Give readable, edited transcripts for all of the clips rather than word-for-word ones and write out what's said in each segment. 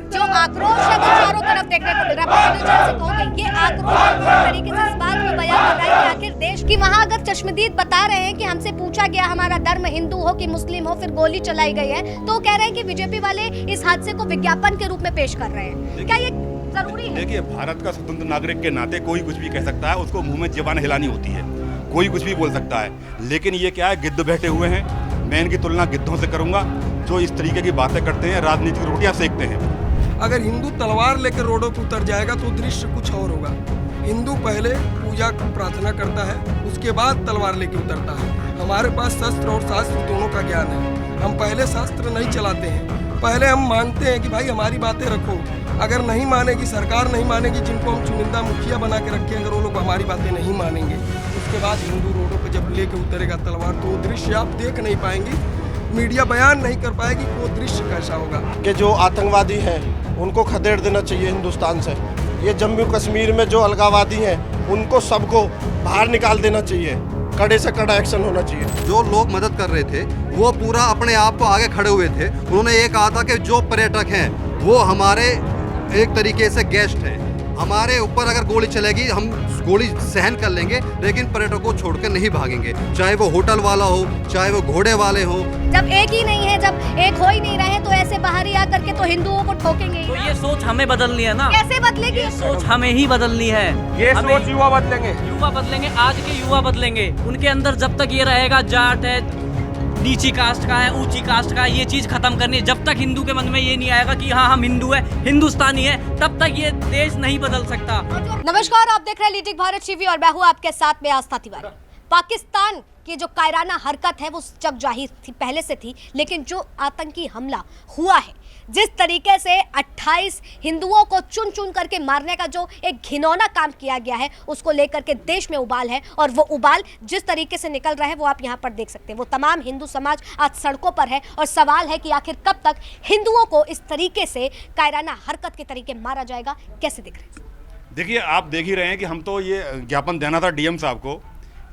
जो आक्रोश है वो चारों तरफ देखने को मिल रहा है। मैं से कहूंगी ये आक्रोश पूरी तरीके से इस बात को बयां कर रहा है कि आखिर देश की वहां अगर चश्मदीद बता रहे हैं कि हमसे पूछा गया हमारा धर्म हिंदू हो कि मुस्लिम हो, फिर गोली चलाई गई है, तो कह रहे हैं कि बीजेपी वाले इस हादसे को विज्ञापन के रूप में पेश कर रहे हैं। क्या ये जरूरी है? देखिए, भारत का स्वतंत्र नागरिक के नाते कोई कुछ भी कह सकता है, उसको मुंह में ज़बान हिलानी होती है, कोई कुछ भी बोल सकता है। लेकिन ये क्या है, गिद्ध बैठे हुए हैं। मैं इनकी तुलना गिद्धों से करूंगा जो इस तरीके की बातें करते हैं, राजनीतिक रोटियां सेकते हैं। अगर हिंदू तलवार लेकर रोडों पर उतर जाएगा तो दृश्य कुछ और होगा। हिंदू पहले पूजा प्रार्थना करता है, उसके बाद तलवार लेकर उतरता है। हमारे पास शस्त्र और शास्त्र दोनों का ज्ञान है। हम पहले शास्त्र नहीं चलाते हैं, पहले हम मांगते हैं कि भाई हमारी बातें रखो। अगर नहीं मानेगी, सरकार नहीं मानेगी, जिनको हम चुनिंदा मुखिया बना के रखे, अगर वो लोग हमारी बातें नहीं मानेंगे, उसके बाद हिंदू रोडों पर जब लेके उतरेगा तलवार, तो वो दृश्य आप देख नहीं पाएंगे, मीडिया बयान नहीं कर पाएगी कि वो दृश्य कैसा होगा। कि जो आतंकवादी हैं उनको खदेड़ देना चाहिए हिंदुस्तान से। ये जम्मू कश्मीर में जो अलगावादी हैं उनको सबको बाहर निकाल देना चाहिए, कड़े से कड़ा एक्शन होना चाहिए। जो लोग मदद कर रहे थे वो पूरा अपने आप को आगे खड़े हुए थे। उन्होंने ये कहा था कि जो पर्यटक हैं वो हमारे एक तरीके से गेस्ट हैं, हमारे ऊपर अगर गोली चलेगी हम गोली सहन कर लेंगे, लेकिन पर्यटकों को छोड़कर नहीं भागेंगे, चाहे वो होटल वाला हो, चाहे वो घोड़े वाले हो। जब एक ही नहीं है, जब एक हो ही नहीं रहे, तो ऐसे बाहर ही आकर के तो हिंदुओं को ठोकेंगे। तो ये सोच हमें बदलनी है ना। कैसे बदलेगी? ये सोच हमें ही बदलनी है। ये सोच युवा बदलेंगे, युवा बदलेंगे, आज के युवा बदलेंगे। उनके अंदर जब तक ये रहेगा जाट है, नीची कास्ट का है, ऊंची कास्ट का है, ये चीज खत्म करनी है। जब तक हिंदू के मन में ये नहीं आएगा कि हाँ हम हिंदू है, हिंदुस्तानी है, तब तक ये देश नहीं बदल सकता। नमस्कार, आप देख रहे हैं लीटिक भारत टीवी और मैं हूं आपके साथ में आस्था तिवारी। पाकिस्तान की जो कायराना हरकत है वो जग जाहिर थी, पहले से थी, लेकिन जो आतंकी हमला हुआ है, जिस तरीके से 28 हिंदुओं को चुन चुन करके मारने का जो एक घिनौना काम किया गया है, उसको लेकर के देश में उबाल है। और वो उबाल जिस तरीके से निकल रहा है वो आप यहाँ पर देख सकते हैं। वो तमाम हिंदू समाज आज सड़कों पर है और सवाल है कि आखिर कब तक हिंदुओं को इस तरीके से कायराना हरकत के तरीके मारा जाएगा। कैसे दिख रहे हैं? देखिए, आप देख ही रहे हैं कि हम तो ये ज्ञापन देना था डीएम साहब को,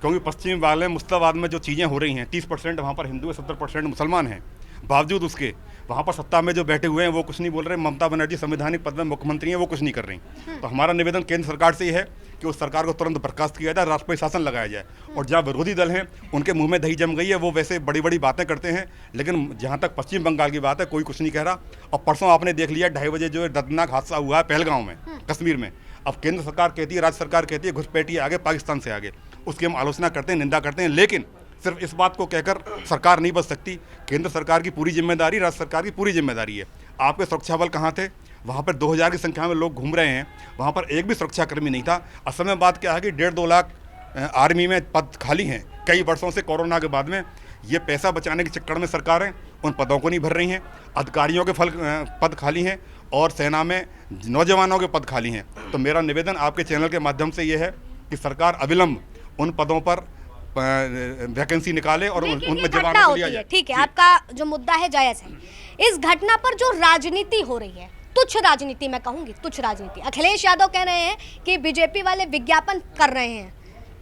क्योंकि पश्चिम बंगाल में मुस्ताबाद में जो चीज़ें हो रही हैं, 30% वहाँ पर हिंदू है, 70% मुसलमान हैं। बावजूद उसके वहाँ पर सत्ता में जो बैठे हुए हैं वो कुछ नहीं बोल रहे। ममता बनर्जी संवैधानिक पद में मुख्यमंत्री हैं, वो कुछ नहीं कर रही। तो हमारा निवेदन केंद्र सरकार से ये है कि उस सरकार को तुरंत बर्खास्त किया जाए, राष्ट्रपति शासन लगाया जाए। और जहाँ विरोधी दल हैं उनके मुंह में दही जम गई है, वो वैसे बड़ी बड़ी बातें करते हैं, लेकिन जहाँ तक पश्चिम बंगाल की बात है कोई कुछ नहीं कह रहा। और परसों आपने देख लिया 2:30 बजे जो दर्दनाक हादसा हुआ है पहलगांव में, कश्मीर में। अब केंद्र सरकार कहती है, राज्य सरकार कहती है घुसपैठी आगे, पाकिस्तान से आगे, उसकी हम आलोचना करते हैं, निंदा करते हैं, लेकिन सिर्फ इस बात को कहकर सरकार नहीं बच सकती। केंद्र सरकार की पूरी जिम्मेदारी, राज्य सरकार की पूरी जिम्मेदारी है। आपके सुरक्षा बल कहाँ थे? वहाँ पर 2000 की संख्या में लोग घूम रहे हैं, वहाँ पर एक भी सुरक्षाकर्मी नहीं था। असल में बात क्या है कि 1.5-2 लाख आर्मी में पद खाली हैं कई वर्षों से, कोरोना के बाद में। ये पैसा बचाने के चक्कर में सरकारें उन पदों को नहीं भर रही हैं। अधिकारियों के पद खाली हैं और सेना में नौजवानों के पद खाली हैं। तो मेरा निवेदन आपके चैनल के माध्यम से ये है कि सरकार अविलंब उन पदों पर वैकेंसी निकाले और उनमें जवानों को लिया जाए। ठीक है, आपका जो मुद्दा है जायज है। इस घटना पर जो राजनीति हो रही है, तुच्छ राजनीति, मैं कहूंगी तुच्छ राजनीति। अखिलेश यादव कह रहे हैं कि बीजेपी वाले विज्ञापन कर रहे हैं।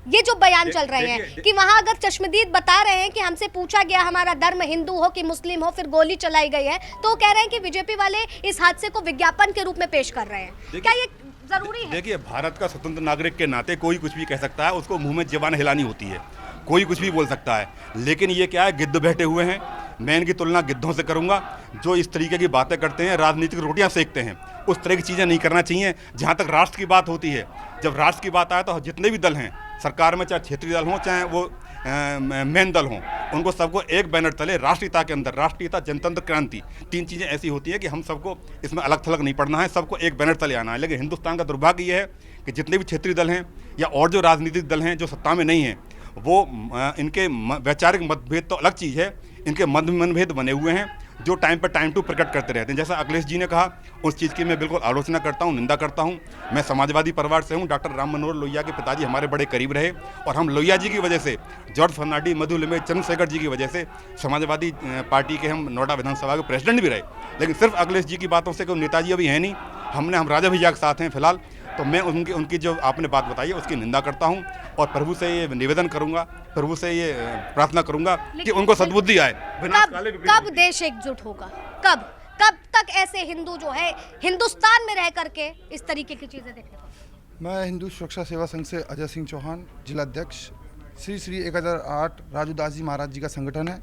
ये जो बयान चल रहे हैं कि वहां अगर चश्मदीद बता रहे हैं कि हमसे पूछा गया हमारा धर्म हिंदू हो कि मुस्लिम हो, फिर गोली चलाई गई है, तो कह रहे हैं कि बीजेपी वाले इस हादसे को विज्ञापन के रूप में पेश कर रहे हैं। क्या ये जरूरी है? देखिए, भारत का स्वतंत्र नागरिक के नाते कोई कुछ भी कह सकता है, उसको मुंह में ज़बान हिलानी होती है, कोई कुछ भी बोल सकता है। लेकिन ये क्या है, गिद्ध बैठे हुए हैं। मैं इनकी तुलना गिद्धों से करूंगा जो इस तरीके की बातें करते हैं, राजनीतिक रोटियां सेकते हैं। उस तरह की चीज़ें नहीं करना चाहिए। जहां तक राष्ट्र की बात होती है, जब राष्ट्र की बात आए तो जितने भी दल हैं सरकार में, चाहे क्षेत्रीय दल हों चाहे वो मेन दल हों, उनको सबको एक बैनर तले राष्ट्रीयता के अंदर, राष्ट्रीयता, जनतंत्र, क्रांति, 3 चीज़ें ऐसी होती हैं कि हम सबको इसमें अलग थलग नहीं पड़ना है, सबको एक बैनर तले आना है। लेकिन हिंदुस्तान का दुर्भाग्य ये है कि जितने भी क्षेत्रीय दल हैं या और जो राजनीतिक दल हैं जो सत्ता में नहीं हैं, वो इनके वैचारिक मतभेद तो अलग चीज़ है, इनके मनभेद बने हुए हैं जो टाइम पर टाइम टू प्रकट करते रहते हैं। जैसा अखिलेश जी ने कहा, उस चीज़ की मैं बिल्कुल आलोचना करता हूँ, निंदा करता हूँ। मैं समाजवादी परिवार से हूँ। डॉक्टर राम मनोहर लोहिया के पिताजी हमारे बड़े करीब रहे और हम लोहिया जी की वजह से, जॉर्ज फर्नांडिस, मधु लिमे, चंद्रशेखर जी की वजह से समाजवादी पार्टी के हम नोएडा विधानसभा के प्रेसिडेंट भी रहे। लेकिन सिर्फ अखिलेश जी की बातों से कोई नेताजी अभी है नहीं। हम राजा भैया के साथ हैं फिलहाल। तो मैं उनकी जो आपने बात बताई है उसकी निंदा करता हूं और प्रभु से ये निवेदन करूंगा, प्रभु से ये प्रार्थना करूंगा कि उनको सद्बुद्धि आए। कब देश एकजुट होगा? कब तक ऐसे हिंदू जो है हिंदुस्तान में रह करके इस तरीके की चीजें देखने को? मैं हिंदू सुरक्षा सेवा संघ से अजय सिंह चौहान, जिला अध्यक्ष। श्री श्री 1008 राजू दास जी महाराज जी का संगठन है।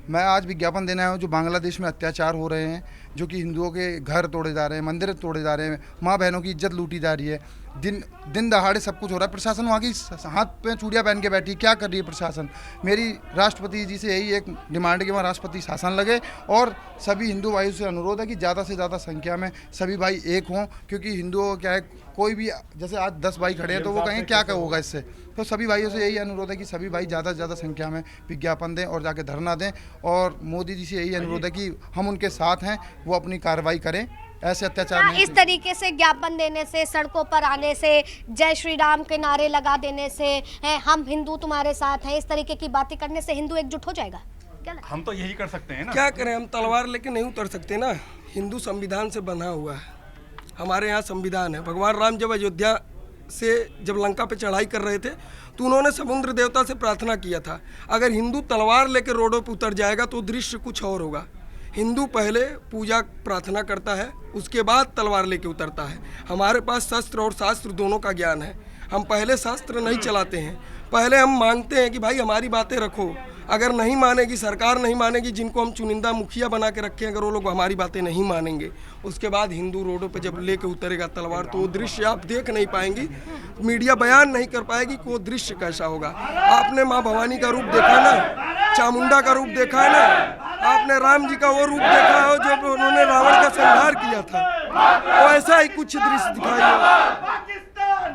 मैं आज विज्ञापन देने आया हूँ जो बांग्लादेश में अत्याचार हो रहे हैं, जो कि हिंदुओं के घर तोड़े जा रहे हैं, मंदिर तोड़े जा रहे हैं, माँ बहनों की इज्जत लूटी जा रही है, दिन दहाड़े सब कुछ हो रहा है। प्रशासन वहाँ की हाथ पे चूड़ियाँ पहन के बैठी, क्या कर रही है प्रशासन? मेरी राष्ट्रपति जी से यही एक डिमांड है कि वहाँ राष्ट्रपति शासन लगे और सभी हिंदू भाइयों से अनुरोध है कि ज़्यादा से ज़्यादा संख्या में सभी भाई एक हों, क्योंकि हिंदुओं क्या है, कोई भी जैसे आज 10 भाई खड़े हैं तो वो कहें क्या होगा इससे। तो सभी भाइयों से यही अनुरोध है कि सभी भाई ज़्यादा से ज़्यादा संख्या में विज्ञापन दें और जाके धरना दें, और मोदी जी से यही अनुरोध है कि हम उनके साथ हैं, वो अपनी कार्रवाई करें, ऐसे अत्याचार नहीं। इस तरीके से ज्ञापन देने से, सड़कों पर आने से, जय श्री राम के नारे लगा देने से, हम हिंदू तुम्हारे साथ हैं, इस तरीके की बातें करने से हिंदू एकजुट हो जाएगा? क्या लगता है? हम तो यही कर सकते हैं ना। क्या करें, हम तलवार लेके नहीं उतर सकते ना। हिंदू संविधान से बना हुआ है, हमारे यहाँ संविधान है। भगवान राम जब अयोध्या से जब लंका पे चढ़ाई कर रहे थे तो उन्होंने समुद्र देवता से प्रार्थना किया था, अगर हिंदू तलवार लेके रोडों पे उतर जाएगा तो दृश्य कुछ और होगा। हिंदू पहले पूजा प्रार्थना करता है, उसके बाद तलवार लेके उतरता है। हमारे पास शस्त्र और शास्त्र दोनों का ज्ञान है। हम पहले शास्त्र नहीं चलाते हैं, पहले हम मांगते हैं कि भाई हमारी बातें रखो। अगर नहीं मानेगी सरकार, नहीं मानेगी, जिनको हम चुनिंदा मुखिया बना के रखे हैं, अगर वो लोग हमारी बातें नहीं मानेंगे, उसके बाद हिंदू रोडों पे जब लेके उतरेगा तलवार तो वो दृश्य आप देख नहीं पाएंगी, मीडिया बयान नहीं कर पाएगी कि वो दृश्य कैसा होगा। आपने माँ भवानी का रूप देखा ना, चामुंडा का रूप देखा है ना, आपने राम जी का वो रूप देखा हो जब उन्होंने रावण का संहार किया था, तो ऐसा ही कुछ दृश्य दिखाई।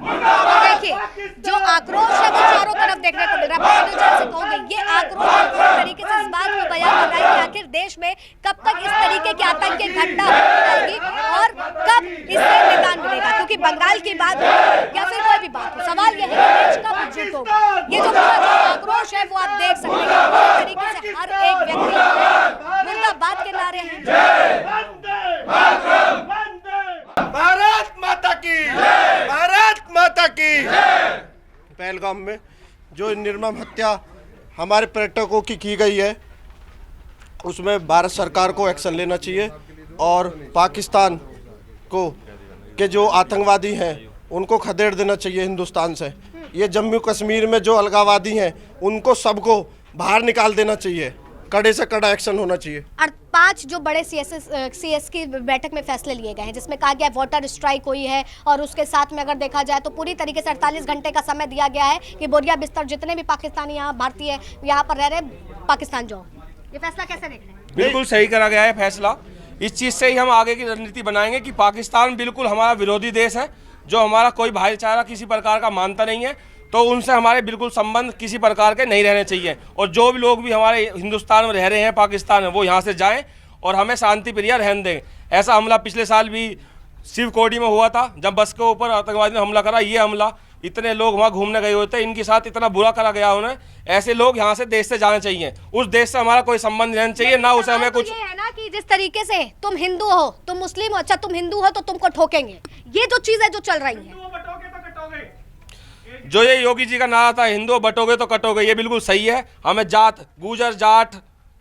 देखिए, जो आक्रोश है वो चारों तरफ देखने को मिल रहा है। से कहोगे ये आक्रोश पूरी तरीके से इस बात को बयान कर रहा है कि आखिर देश में कब तक इस तरीके की आतंकी घटना होती रहेगी और कब इससे निदान मिलेगा, क्योंकि बंगाल की बात हो या फिर कोई भी बात हो, सवाल यह है कि देश कब एकजुट होगा। ये जो पूरा जो आक्रोश है वो आप देख सकते हैं, पूरी तरीके से हर एक व्यक्ति मुर्दाबाद के नारे हैं। भारत माता की, भारत माता की। पहलगाम में जो निर्मम हत्या हमारे पर्यटकों की गई है, उसमें भारत सरकार को एक्शन लेना चाहिए और पाकिस्तान को के जो आतंकवादी हैं उनको खदेड़ देना चाहिए हिंदुस्तान से। ये जम्मू कश्मीर में जो अलगाववादी हैं उनको सबको बाहर निकाल देना चाहिए, कड़े से कड़ा एक्शन होना चाहिए। और 5 जो बड़े सीएस की बैठक में फैसले लिए गए हैं, जिसमें कहा गया वाटर स्ट्राइक हुई है और उसके साथ में अगर देखा जाए तो पूरी तरीके से 48 घंटे का समय दिया गया है कि बोरिया बिस्तर जितने भी पाकिस्तानी यहाँ भारतीय यहाँ पर रह रहे पाकिस्तान जाओ। ये फैसला कैसे देख रहे हैं? बिल्कुल सही करा गया है फैसला। इस चीज़ से ही हम आगे की रणनीति बनाएंगे कि पाकिस्तान बिल्कुल हमारा विरोधी देश है, जो हमारा कोई भाईचारा किसी प्रकार का मानता नहीं है, तो उनसे हमारे बिल्कुल संबंध किसी प्रकार के नहीं रहने चाहिए। और जो भी लोग भी हमारे हिंदुस्तान में रह रहे हैं पाकिस्तान में, वो यहाँ से जाएं और हमें शांति प्रिय रहने दें। ऐसा हमला पिछले साल भी शिवकोटी में हुआ था, जब बस के ऊपर आतंकवादी ने हमला करा। ये हमला इतने लोग वहाँ घूमने गए हुए थे, इनके साथ इतना बुरा करा गया उन्हें। ऐसे लोग यहाँ से देश से जाने चाहिए, उस देश से हमारा कोई संबंध रहना चाहिए ना, उसे हमें कुछ। ये है ना कि जिस तरीके से तुम हिंदू हो, तुम मुस्लिम हो, अच्छा तुम हिंदू हो तो तुमको ठोकेंगे, ये जो चीज़ है जो चल रही है। जो ये योगी जी का नारा था, हिंदू बटोगे तो कटोगे, ये बिल्कुल सही है। हमें जात, गुजर, जाट,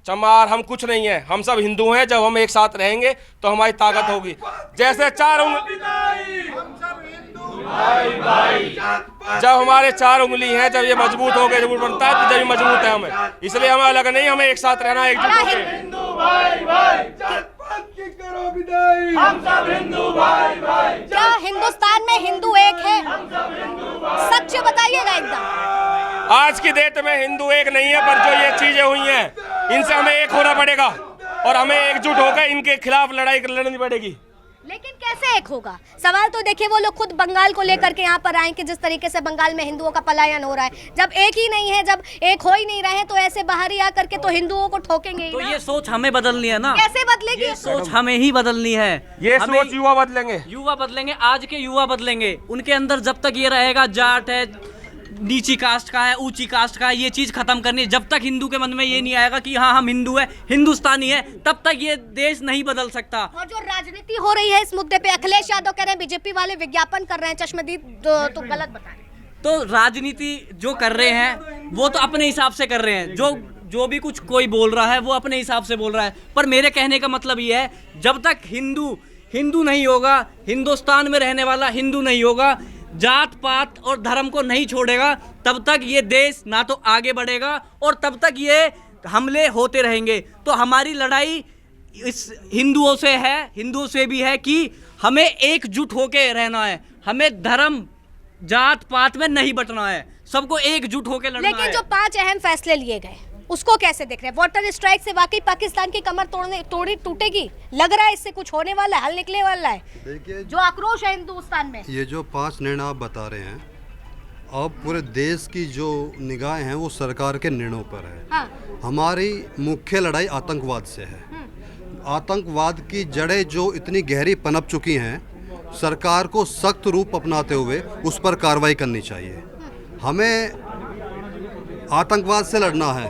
चमार, हम कुछ नहीं है, हम सब हिंदू हैं। जब हम एक साथ रहेंगे तो हमारी ताकत होगी। जैसे जब हमारे 4 उंगली हैं, जब ये मजबूत हो गए, जब बनता है तो जब मजबूत है हमें, इसलिए हमें अलग नहीं, हमें एक साथ रहना, एकजुट होकर। क्या हिंदुस्तान में हिंदू एक है? सच बताइएगा एकदम। आज की डेट में हिंदू एक नहीं है, पर जो ये चीजें हुई हैं, इनसे हमें एक होना पड़ेगा और हमें एकजुट होकर इनके खिलाफ लड़ाई लड़नी पड़ेगी। लेकिन कैसे एक होगा? सवाल तो देखिए, वो लोग खुद बंगाल को लेकर के यहाँ पर आए कि जिस तरीके से बंगाल में हिंदुओं का पलायन हो रहा है। जब एक ही नहीं है, जब एक हो ही नहीं रहे, तो ऐसे बाहर ही आकर के तो हिंदुओं को ठोकेंगे ही तो ना। ये सोच हमें बदलनी है ना। कैसे बदलेगी ये सोच? हमें ही बदलनी है। ये सोच युवा बदलेंगे, युवा बदलेंगे, आज के युवा बदलेंगे। उनके अंदर जब तक ये रहेगा जाट है, नीची कास्ट का है, ऊंची कास्ट का है, ये चीज खत्म करनी है। जब तक हिंदू के मन में ये नहीं आएगा कि हाँ हम हिंदू है, हिंदुस्तानी है, तब तक ये देश नहीं बदल सकता। और जो राजनीति हो रही है इस मुद्दे पे, अखिलेश यादव कह रहे हैं बीजेपी वाले विज्ञापन कर रहे हैं, चश्मदीद तो गलत बता रहे हैं। तो राजनीति जो कर रहे हैं वो तो अपने हिसाब से कर रहे हैं। जो जो भी कुछ कोई बोल रहा है वो अपने हिसाब से बोल रहा है, पर मेरे कहने का मतलब ये है, जब तक हिंदू नहीं होगा, हिंदुस्तान में रहने वाला हिंदू नहीं होगा, जात पात और धर्म को नहीं छोड़ेगा, तब तक ये देश ना तो आगे बढ़ेगा और तब तक ये हमले होते रहेंगे। तो हमारी लड़ाई इस हिंदुओं से है, हिंदुओं से भी है कि हमें एकजुट होके रहना है, हमें धर्म जात पात में नहीं बंटना है, सबको एकजुट होके लड़ना है। लेकिन जो 5 अहम फैसले लिए गए उसको कैसे देख रहे हैं? वाटर स्ट्राइक से वाकई पाकिस्तान की कमर टूटेगी? लग रहा है इससे कुछ होने वाला है, हल निकले वाला है? देखिए, जो आक्रोश है हिंदुस्तान में, ये जो 5 निर्णय आप बता रहे हैं, अब पूरे देश की जो निगाहें हैं वो सरकार के निर्णयों पर है। हाँ। हमारी मुख्य लड़ाई आतंकवाद से है। आतंकवाद की जड़ें जो इतनी गहरी पनप चुकी हैं, सरकार को सख्त रूप अपनाते हुए उस पर कार्रवाई करनी चाहिए। हमें आतंकवाद से लड़ना है,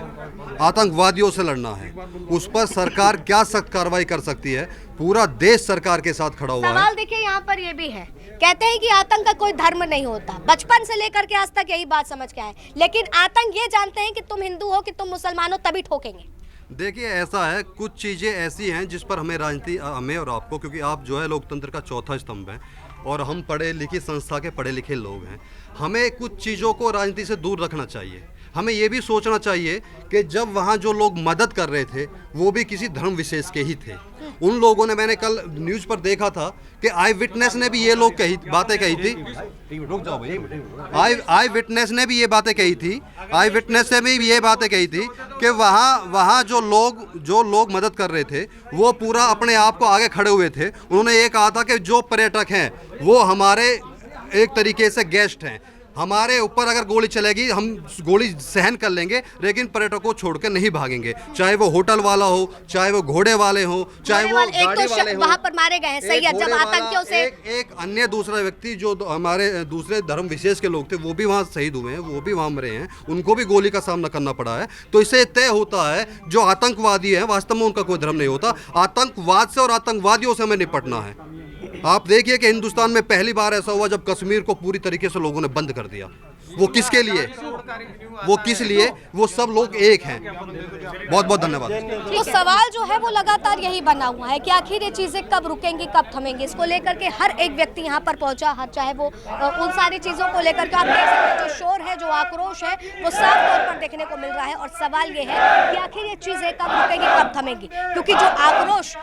आतंकवादियों से लड़ना है, उस पर सरकार क्या सख्त कार्रवाई कर सकती है, पूरा देश सरकार के साथ खड़ा हुआ है। सवाल देखिए यहाँ पर ये भी है, कहते हैं कि आतंक का कोई धर्म नहीं होता, बचपन से लेकर के आज तक यही बात समझ के आए, लेकिन आतंक ये जानते हैं कि तुम हिंदू हो कि तुम मुसलमान हो तभी ठोकेंगे। देखिए, ऐसा है, कुछ चीज़ें ऐसी हैं जिस पर हमें राजनीति, हमें और आपको, क्योंकि आप जो है लोकतंत्र का चौथा स्तंभ हैं और हम पढ़े लिखी संस्था के पढ़े लिखे लोग हैं, हमें कुछ चीज़ों को राजनीति से दूर रखना चाहिए। हमें ये भी सोचना चाहिए कि जब वहाँ जो लोग मदद कर रहे थे वो भी किसी धर्म विशेष के ही थे। उन लोगों ने, मैंने कल न्यूज़ पर देखा था कि आई विटनेस ने भी ये लोग बातें कही थी, आई विटनेस ने भी ये बातें कही थी, आई विटनेस ने भी ये बातें कही थी कि वहाँ जो लोग मदद कर रहे थे वो पूरा अपने आप को आगे खड़े हुए थे। उन्होंने ये कहा था कि जो पर्यटक हैं वो हमारे एक तरीके से गेस्ट हैं, हमारे ऊपर अगर गोली चलेगी हम गोली सहन कर लेंगे, लेकिन पर्यटकों को छोड़ के नहीं भागेंगे, चाहे वो होटल वाला हो, चाहे वो घोड़े वाले हो, चाहे वो गाड़ी वाले हो। वहां पर मारे गए हैं, सही है, जब आतंकियों से एक अन्य दूसरा व्यक्ति जो हमारे दूसरे धर्म विशेष के लोग थे वो भी वहाँ शहीद हुए हैं, वो भी वहाँ मरे हैं, उनको भी गोली का सामना करना पड़ा है। तो इससे तय होता है जो आतंकवादी है वास्तव में उनका कोई धर्म नहीं होता। आतंकवाद से और आतंकवादियों से हमें निपटना है। आप देखिए कि हिंदुस्तान में पहली बार ऐसा हुआ जब कश्मीर को पूरी तरीके से लोगों ने बंद कर दिया। वो किसके लिए, वो किस लिए, वो सब लोग एक हैं। बहुत बहुत धन्यवाद। तो सवाल जो है वो लगातार यही बना हुआ है कि आखिर ये चीजें कब रुकेंगी, कब थमेंगी। इसको लेकर के हर एक व्यक्ति यहाँ पर पहुंचा, चाहे वो उन सारी चीजों को लेकर के, आप देख सकते हैं जो शोर है, जो आक्रोश है, वो साफ तौर पर देखने को मिल रहा है। और सवाल ये है कि आखिर ये चीजें कब रुकेंगी, कब थमेंगी, क्योंकि जो आक्रोश,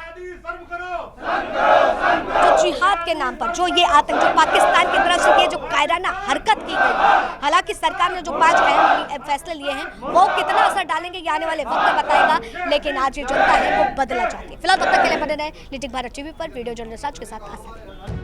जो जिहाद के नाम पर जो ये आतंक, जो पाकिस्तान की तरफ से ये जो कायराना हरकत की गई, हालांकि सरकार ने जो 5 अहम फैसले लिए हैं वो कितना असर डालेंगे ये आने वाले वक्त में बताएगा, लेकिन आज ये जनता है वो बदला चाहती है। फिलहाल तब तक के लिए बने रहे लिटिल भारत टीवी पर। वीडियो जर्नलिस्ट आज के साथ।